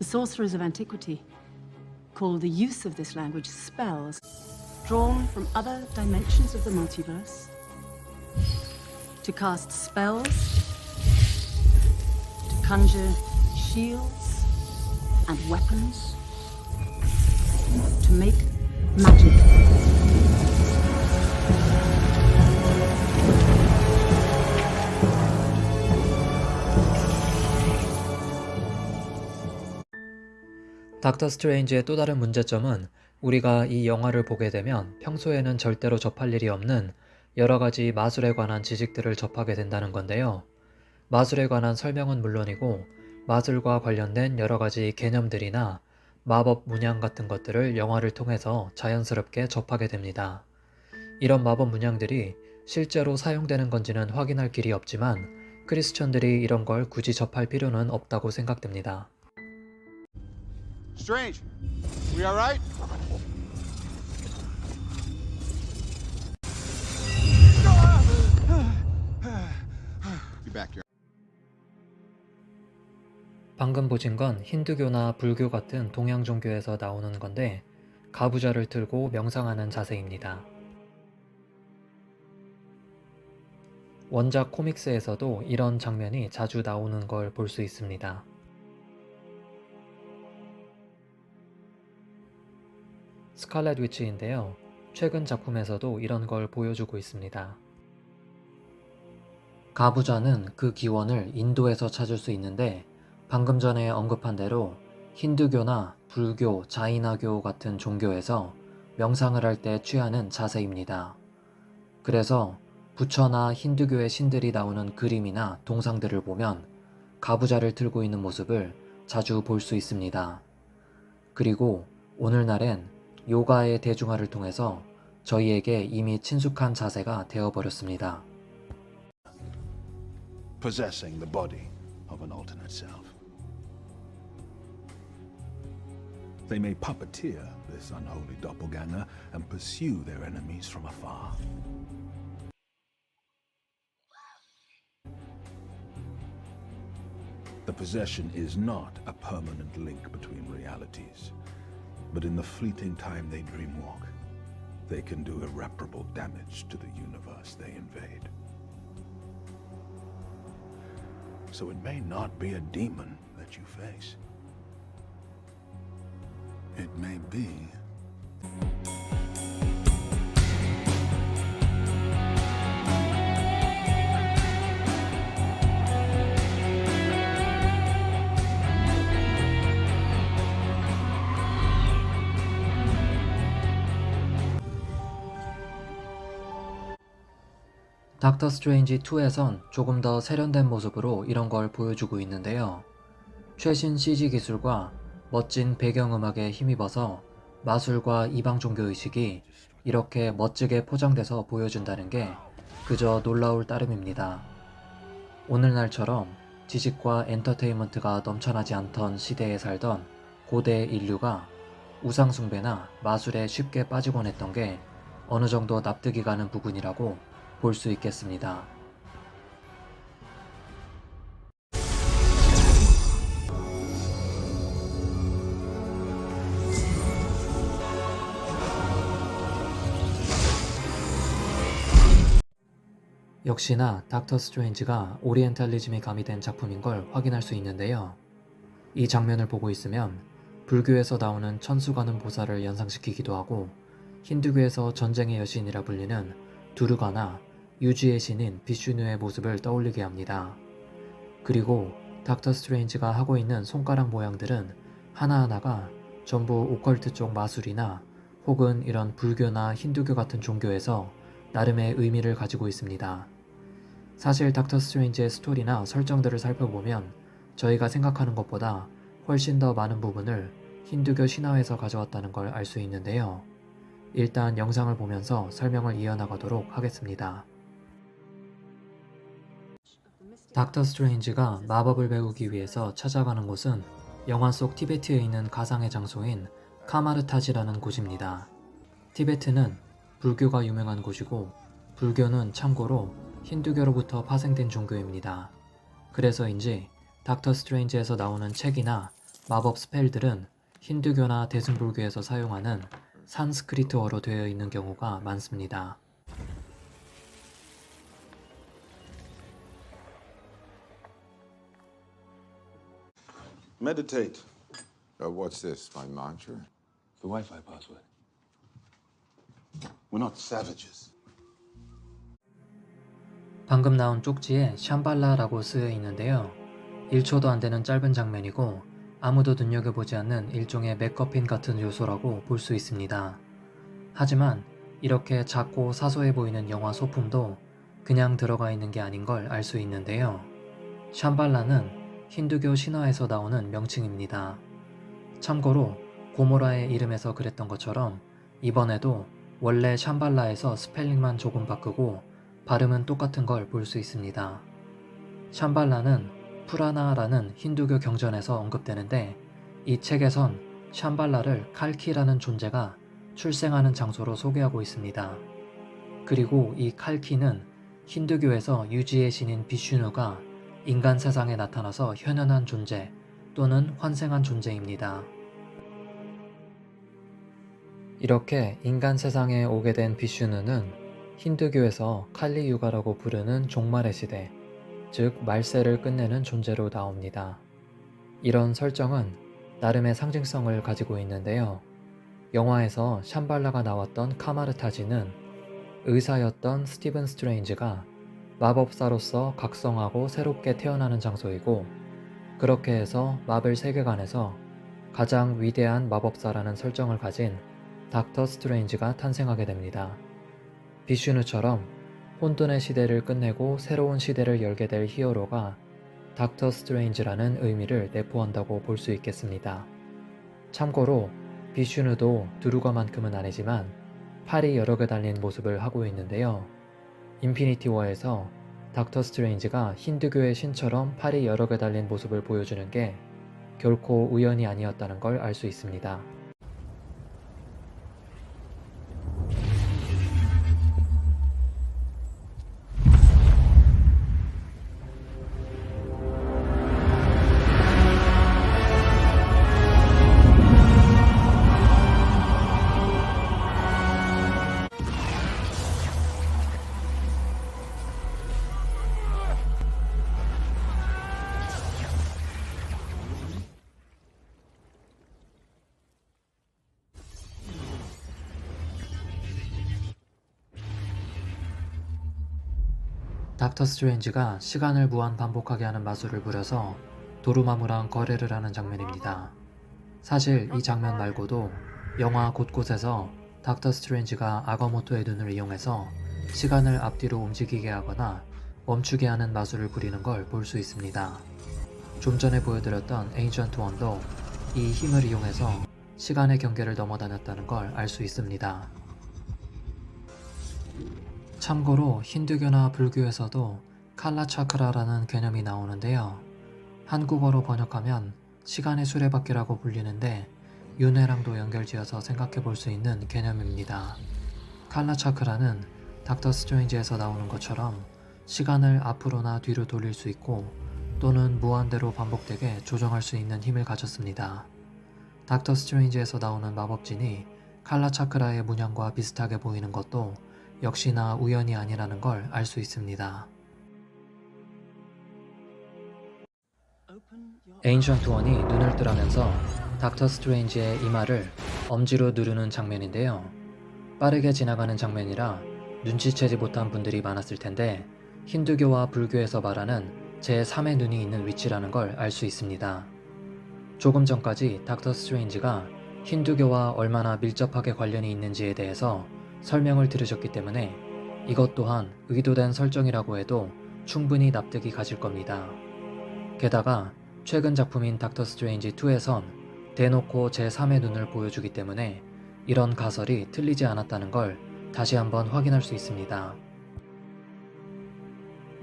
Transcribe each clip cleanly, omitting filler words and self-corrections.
The sorcerers of antiquity called the use of this language spells, drawn from other dimensions of the multiverse, to cast spells, to conjure shields and weapons, to make magic. 닥터 스트레인지의 또 다른 문제점은 우리가 이 영화를 보게 되면 평소에는 절대로 접할 일이 없는 여러가지 마술에 관한 지식들을 접하게 된다는 건데요. 마술에 관한 설명은 물론이고 마술과 관련된 여러가지 개념들이나 마법 문양 같은 것들을 영화를 통해서 자연스럽게 접하게 됩니다. 이런 마법 문양들이 실제로 사용되는 건지는 확인할 길이 없지만 크리스천들이 이런 걸 굳이 접할 필요는 없다고 생각됩니다. Strange, we all right? Be back here. 방금 보신 건 힌두교나 불교 같은 동양 종교에서 나오는 건데 가부좌를 틀고 명상하는 자세입니다. 원작 코믹스에서도 이런 장면이 자주 나오는 걸 볼 수 있습니다. 스칼렛 위치인데요. 최근 작품에서도 이런 걸 보여주고 있습니다. 가부좌는 그 기원을 인도에서 찾을 수 있는데 방금 전에 언급한 대로 힌두교나 불교, 자이나교 같은 종교에서 명상을 할 때 취하는 자세입니다. 그래서 부처나 힌두교의 신들이 나오는 그림이나 동상들을 보면 가부좌를 들고 있는 모습을 자주 볼 수 있습니다. 그리고 오늘날엔 요가의 대중화를 통해서 저희에게 이미 친숙한 자세가 되어버렸습니다. Possessing the body of an alternate self. They may puppeteer this unholy doppelganger and pursue their enemies from afar. The possession is not a permanent link between realities, but in the fleeting time they dreamwalk, they can do irreparable damage to the universe they invade. So it may not be a demon that you face. It may be 닥터 스트레인지 2에선 조금 더 세련된 모습으로 이런 걸 보여주고 있는데요. 최신 CG 기술과 멋진 배경음악에 힘입어서 마술과 이방 종교의식이 이렇게 멋지게 포장돼서 보여준다는 게 그저 놀라울 따름입니다. 오늘날처럼 지식과 엔터테인먼트가 넘쳐나지 않던 시대에 살던 고대 인류가 우상숭배나 마술에 쉽게 빠지곤 했던 게 어느 정도 납득이 가는 부분이라고 볼 수 있겠습니다. 역시나 닥터 스트레인지가 오리엔탈리즘이 가미된 작품인 걸 확인할 수 있는데요. 이 장면을 보고 있으면 불교에서 나오는 천수가는 보살을 연상시키기도 하고 힌두교에서 전쟁의 여신이라 불리는 두르가나 유지의 신인 비슈누의 모습을 떠올리게 합니다. 그리고 닥터 스트레인지가 하고 있는 손가락 모양들은 하나하나가 전부 오컬트 쪽 마술이나 혹은 이런 불교나 힌두교 같은 종교에서 나름의 의미를 가지고 있습니다. 사실 닥터 스트레인지의 스토리나 설정들을 살펴보면 저희가 생각하는 것보다 훨씬 더 많은 부분을 힌두교 신화에서 가져왔다는 걸 알 수 있는데요. 일단 영상을 보면서 설명을 이어나가도록 하겠습니다. 닥터 스트레인지가 마법을 배우기 위해서 찾아가는 곳은 영화 속 티베트에 있는 가상의 장소인 카마르타지라는 곳입니다. 티베트는 불교가 유명한 곳이고 불교는 참고로 힌두교로부터 파생된 종교입니다. 그래서인지 닥터 스트레인지에서 나오는 책이나 마법 스펠들은 힌두교나 대승불교에서 사용하는 산스크리트어로 되어 있는 경우가 많습니다. Meditate. What's this, my mantra? The Wi-Fi password. We're not savages. 방금 나온 쪽지에 샴발라라고 쓰여 있는데요. 1초도 안 되는 짧은 장면이고 아무도 눈여겨보지 않는 일종의 맥거핀 같은 요소라고 볼 수 있습니다. 하지만 이렇게 작고 사소해 보이는 영화 소품도 그냥 들어가 있는 게 아닌 걸 알 수 있는데요. 샴발라는 힌두교 신화에서 나오는 명칭입니다. 참고로 고모라의 이름에서 그랬던 것처럼 이번에도 원래 샴발라에서 스펠링만 조금 바꾸고 발음은 똑같은 걸 볼 수 있습니다. 샴발라는 푸라나라는 힌두교 경전에서 언급되는데 이 책에선 샴발라를 칼키라는 존재가 출생하는 장소로 소개하고 있습니다. 그리고 이 칼키는 힌두교에서 유지의 신인 비슈누가 인간 세상에 나타나서 현현한 존재 또는 환생한 존재입니다. 이렇게 인간 세상에 오게 된 비슈누는 힌두교에서 칼리유가라고 부르는 종말의 시대, 즉 말세를 끝내는 존재로 나옵니다. 이런 설정은 나름의 상징성을 가지고 있는데요. 영화에서 샴발라가 나왔던 카마르타지는 의사였던 스티븐 스트레인지가 마법사로서 각성하고 새롭게 태어나는 장소이고, 그렇게 해서 마블 세계관에서 가장 위대한 마법사라는 설정을 가진 닥터 스트레인지가 탄생하게 됩니다. 비슈누처럼 혼돈의 시대를 끝내고 새로운 시대를 열게 될 히어로가 닥터 스트레인지라는 의미를 내포한다고 볼 수 있겠습니다. 참고로 비슈누도 두루가만큼은 아니지만 팔이 여러 개 달린 모습을 하고 있는데요. 인피니티 워에서 닥터 스트레인지가 힌두교의 신처럼 팔이 여러 개 달린 모습을 보여주는 게 결코 우연이 아니었다는 걸 알 수 있습니다. 닥터 스트레인지가 시간을 무한 반복하게 하는 마술을 부려서 도루마무랑 거래를 하는 장면입니다. 사실 이 장면 말고도 영화 곳곳에서 닥터 스트레인지가 아가모토의 눈을 이용해서 시간을 앞뒤로 움직이게 하거나 멈추게 하는 마술을 부리는 걸 볼 수 있습니다. 좀 전에 보여드렸던 에인션트 원도 이 힘을 이용해서 시간의 경계를 넘어다녔다는 걸 알 수 있습니다. 참고로 힌두교나 불교에서도 칼라차크라라는 개념이 나오는데요. 한국어로 번역하면 시간의 수레바퀴라고 불리는데 윤회랑도 연결지어서 생각해 볼 수 있는 개념입니다. 칼라차크라는 닥터 스트레인지에서 나오는 것처럼 시간을 앞으로나 뒤로 돌릴 수 있고 또는 무한대로 반복되게 조정할 수 있는 힘을 가졌습니다. 닥터 스트레인지에서 나오는 마법진이 칼라차크라의 문양과 비슷하게 보이는 것도 역시나 우연이 아니라는 걸 알 수 있습니다. 에인션트 원이 눈을 뜨라면서 닥터 스트레인지의 이마를 엄지로 누르는 장면인데요. 빠르게 지나가는 장면이라 눈치채지 못한 분들이 많았을 텐데 힌두교와 불교에서 말하는 제3의 눈이 있는 위치라는 걸 알 수 있습니다. 조금 전까지 닥터 스트레인지가 힌두교와 얼마나 밀접하게 관련이 있는지에 대해서 설명을 들으셨기 때문에 이것 또한 의도된 설정이라고 해도 충분히 납득이 가실 겁니다. 게다가 최근 작품인 닥터 스트레인지 2에선 대놓고 제3의 눈을 보여주기 때문에 이런 가설이 틀리지 않았다는 걸 다시 한번 확인할 수 있습니다.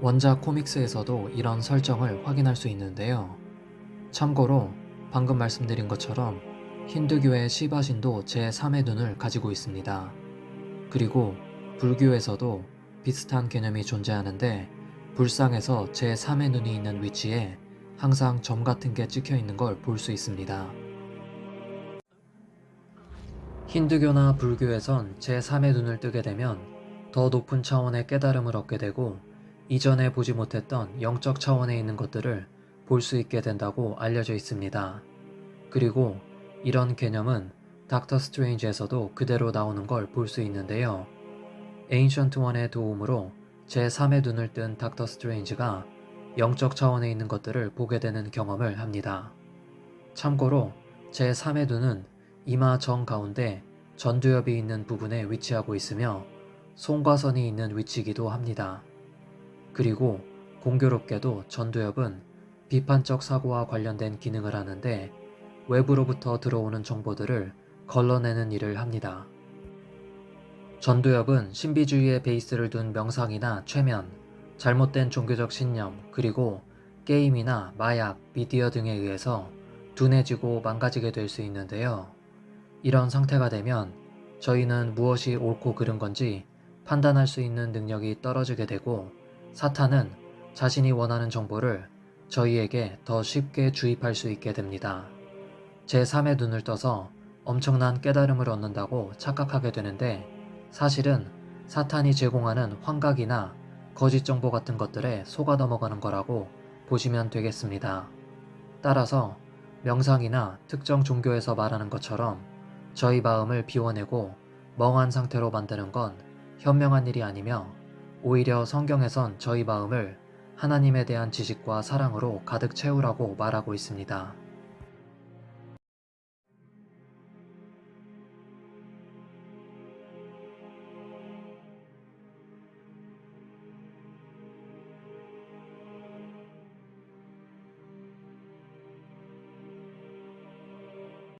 원작 코믹스에서도 이런 설정을 확인할 수 있는데요. 참고로 방금 말씀드린 것처럼 힌두교의 시바신도 제3의 눈을 가지고 있습니다. 그리고 불교에서도 비슷한 개념이 존재하는데 불상에서 제3의 눈이 있는 위치에 항상 점 같은 게 찍혀 있는 걸 볼 수 있습니다. 힌두교나 불교에선 제3의 눈을 뜨게 되면 더 높은 차원의 깨달음을 얻게 되고 이전에 보지 못했던 영적 차원에 있는 것들을 볼 수 있게 된다고 알려져 있습니다. 그리고 이런 개념은 닥터 스트레인지에서도 그대로 나오는 걸 볼 수 있는데요. 에인션트 원의 도움으로 제3의 눈을 뜬 닥터 스트레인지가 영적 차원에 있는 것들을 보게 되는 경험을 합니다. 참고로 제3의 눈은 이마 정 가운데 전두엽이 있는 부분에 위치하고 있으며 송과선이 있는 위치이기도 합니다. 그리고 공교롭게도 전두엽은 비판적 사고와 관련된 기능을 하는데 외부로부터 들어오는 정보들을 걸러내는 일을 합니다. 전두엽은 신비주의의 베이스를 둔 명상이나 최면, 잘못된 종교적 신념, 그리고 게임이나 마약, 미디어 등에 의해서 둔해지고 망가지게 될 수 있는데요. 이런 상태가 되면 저희는 무엇이 옳고 그른 건지 판단할 수 있는 능력이 떨어지게 되고 사탄은 자신이 원하는 정보를 저희에게 더 쉽게 주입할 수 있게 됩니다. 제3의 눈을 떠서 엄청난 깨달음을 얻는다고 착각하게 되는데 사실은 사탄이 제공하는 환각이나 거짓 정보 같은 것들에 속아 넘어가는 거라고 보시면 되겠습니다. 따라서 명상이나 특정 종교에서 말하는 것처럼 저희 마음을 비워내고 멍한 상태로 만드는 건 현명한 일이 아니며 오히려 성경에선 저희 마음을 하나님에 대한 지식과 사랑으로 가득 채우라고 말하고 있습니다.